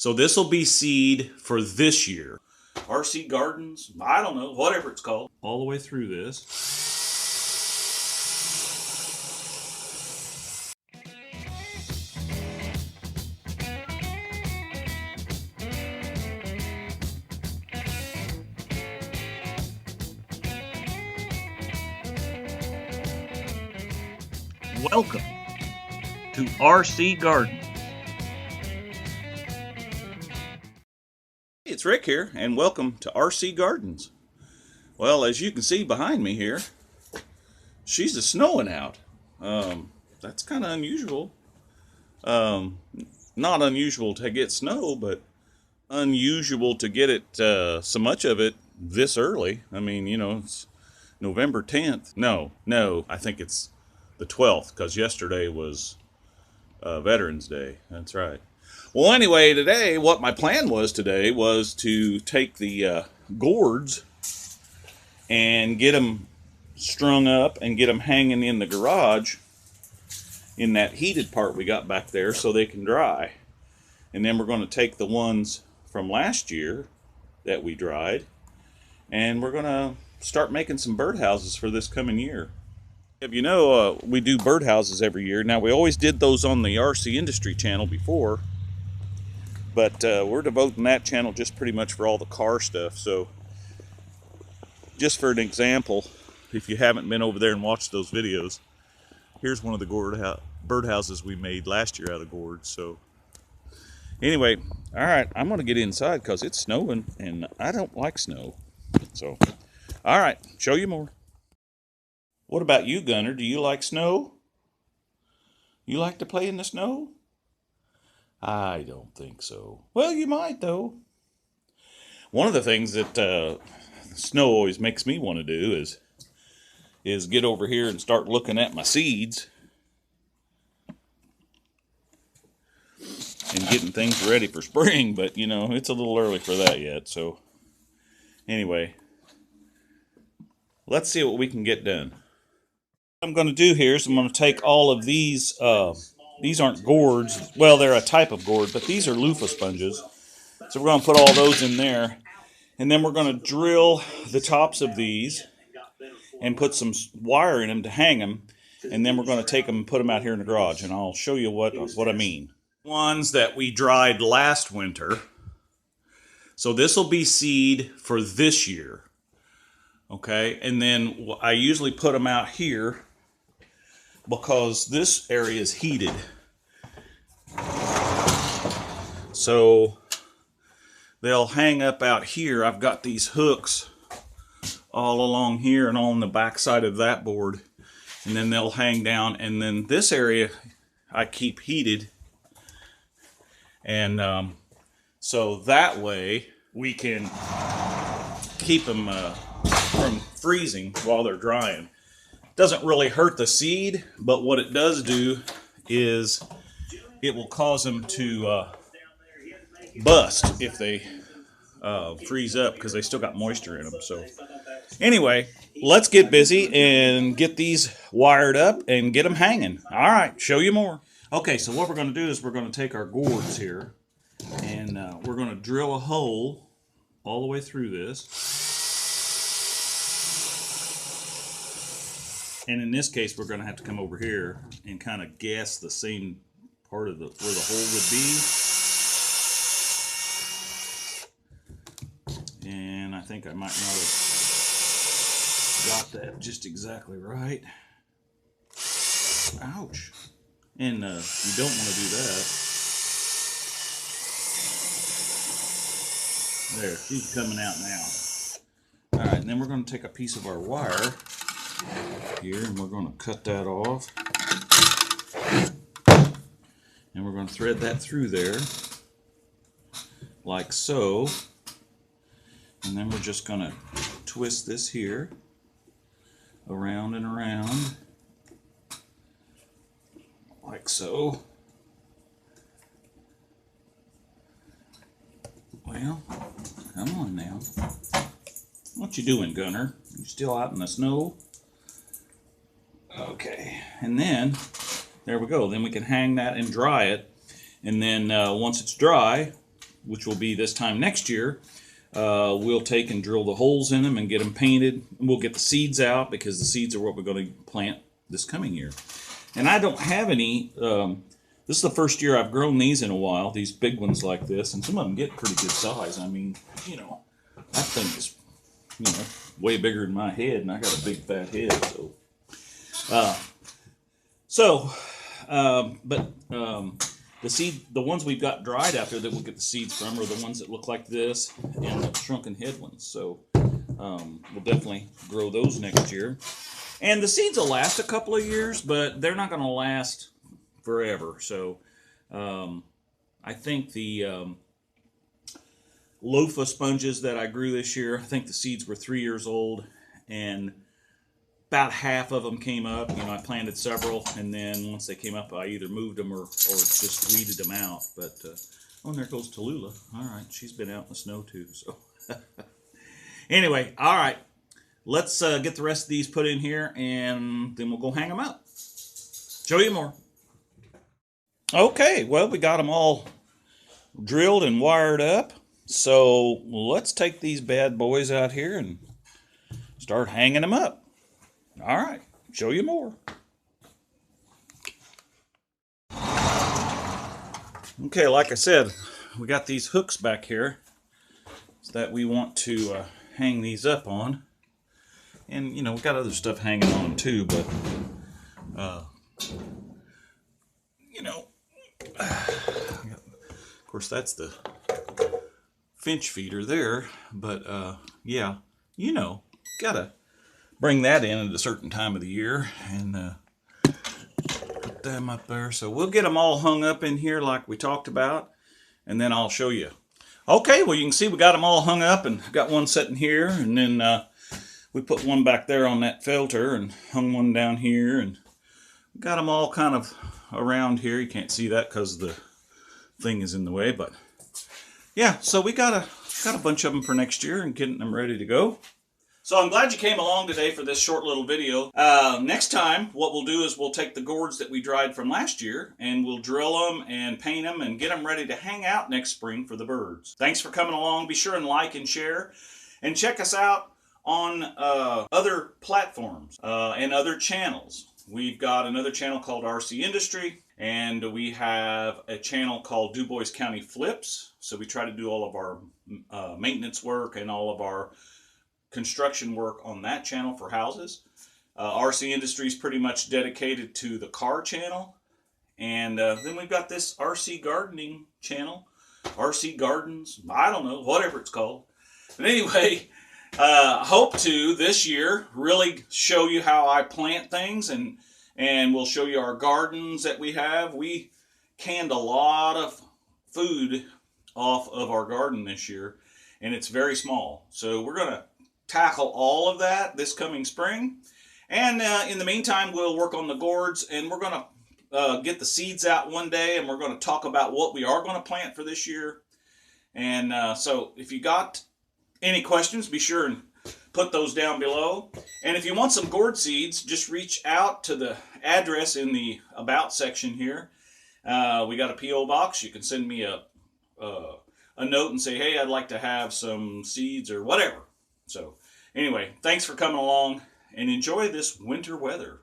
So this will be seed for this year. RC Gardens, I don't know, whatever it's called. All the way through this. Welcome to RC Gardens. It's Rick here, and welcome to RC Gardens. Well, as you can see behind me here, she's snowing out. That's kind of unusual. Not unusual to get snow, but unusual to get it, so much of it this early. I mean, you know, it's November 10th. No, I think it's the 12th, because yesterday was Veterans Day. That's right. Well, anyway, today, what my plan was today was to take the gourds and get them strung up and get them hanging in the garage in that heated part we got back there so they can dry. And then we're going to take the ones from last year that we dried, and we're going to start making some birdhouses for this coming year. If you know, we do birdhouses every year. Now, we always did those on the RCindustry channel before, but we're devoting that channel just pretty much for all the car stuff. So, just for an example, if you haven't been over there and watched those videos, here's one of the birdhouses we made last year out of gourds. So, anyway, all right, I'm going to get inside because it's snowing, and I don't like snow. So, all right, show you more. What about you, Gunner? Do you like snow? You like to play in the snow? I don't think so. Well, you might, though. One of the things that snow always makes me want to do is get over here and start looking at my seeds and getting things ready for spring, but, you know, it's a little early for that yet. So, anyway, let's see what we can get done. What I'm going to do here is I'm going to take all of these aren't gourds, well, they're a type of gourd, but these are loofah sponges. So we're going to put all those in there, and then we're going to drill the tops of these and put some wire in them to hang them, and then we're going to take them and put them out here in the garage, and I'll show you what I mean. Ones that we dried last winter, so this will be seed for this year, okay? And then I usually put them out here because this area is heated. So they'll hang up out here. I've got these hooks all along here and on the back side of that board, and then they'll hang down, and then this area I keep heated, and so that way we can keep them from freezing while they're drying. Doesn't really hurt the seed, but what it does do is it will cause them to bust if they freeze up, because they still got moisture in them. So anyway, let's get busy and get these wired up and get them hanging. All right, show you more. Okay, so what we're going to do is we're going to take our gourds here, and we're going to drill a hole all the way through this. And in this case, we're going to have to come over here and kind of guess the same part of where the hole would be. And I think I might not have got that just exactly right. Ouch. And you don't want to do that. There, she's coming out now. All right, and then we're going to take a piece of our wire here, and we're going to cut that off, and we're going to thread that through there like so, and then we're just going to twist this here around and around like so. Well, come on now. What you doing, Gunner? You still out in the snow? Okay, and then there we go. Then we can hang that and dry it, and then once it's dry, which will be this time next year, we'll take and drill the holes in them and get them painted. We'll get the seeds out because the seeds are what we're going to plant this coming year. And I don't have any. This is the first year I've grown these in a while, these big ones like this, and some of them get pretty good size. I mean, you know, that thing is, you know, way bigger than my head, and I got a big fat head, the ones we've got dried out there that we'll get the seeds from are the ones that look like this and the shrunken head ones. So we'll definitely grow those next year. And the seeds will last a couple of years, but they're not going to last forever. So I think the loafa sponges that I grew this year, I think the seeds were 3 years old, and about half of them came up. You know, I planted several, and then once they came up, I either moved them or just weeded them out. But oh, and there goes Tallulah. All right, she's been out in the snow too. So anyway, all right, let's get the rest of these put in here, and then we'll go hang them up. Show you more. Okay, well, we got them all drilled and wired up. So let's take these bad boys out here and start hanging them up. All right, show you more. Okay, like I said, we got these hooks back here that we want to hang these up on. And, you know, we've got other stuff hanging on them too, but, you know, of course, that's the finch feeder there, but yeah, you know, gotta bring that in at a certain time of the year and put them up there. So we'll get them all hung up in here like we talked about, and then I'll show you. Okay, well, you can see we got them all hung up, and got one sitting here, and then we put one back there on that filter and hung one down here, and got them all kind of around here. You can't see that because the thing is in the way, but yeah, so we got a bunch of them for next year and getting them ready to go. So I'm glad you came along today for this short little video. Next time, what we'll do is we'll take the gourds that we dried from last year, and we'll drill them and paint them and get them ready to hang out next spring for the birds. Thanks for coming along. Be sure and like and share, and check us out on other platforms and other channels. We've got another channel called RCindustry, and we have a channel called Dubois County Flips. So we try to do all of our maintenance work and all of our construction work on that channel for houses. RCindustry is pretty much dedicated to the car channel. And then we've got this RC gardening channel, RC Gardens, I don't know, whatever it's called. But anyway, hope to this year really show you how I plant things, and we'll show you our gardens that we have. We canned a lot of food off of our garden this year, and it's very small. So we're going to tackle all of that this coming spring. And in the meantime, we'll work on the gourds, and we're going to get the seeds out one day, and we're going to talk about what we are going to plant for this year. And so if you got any questions, be sure and put those down below. And if you want some gourd seeds, just reach out to the address in the About section here. We got a P.O. Box. You can send me a note and say, hey, I'd like to have some seeds or whatever. So anyway, thanks for coming along, and enjoy this winter weather.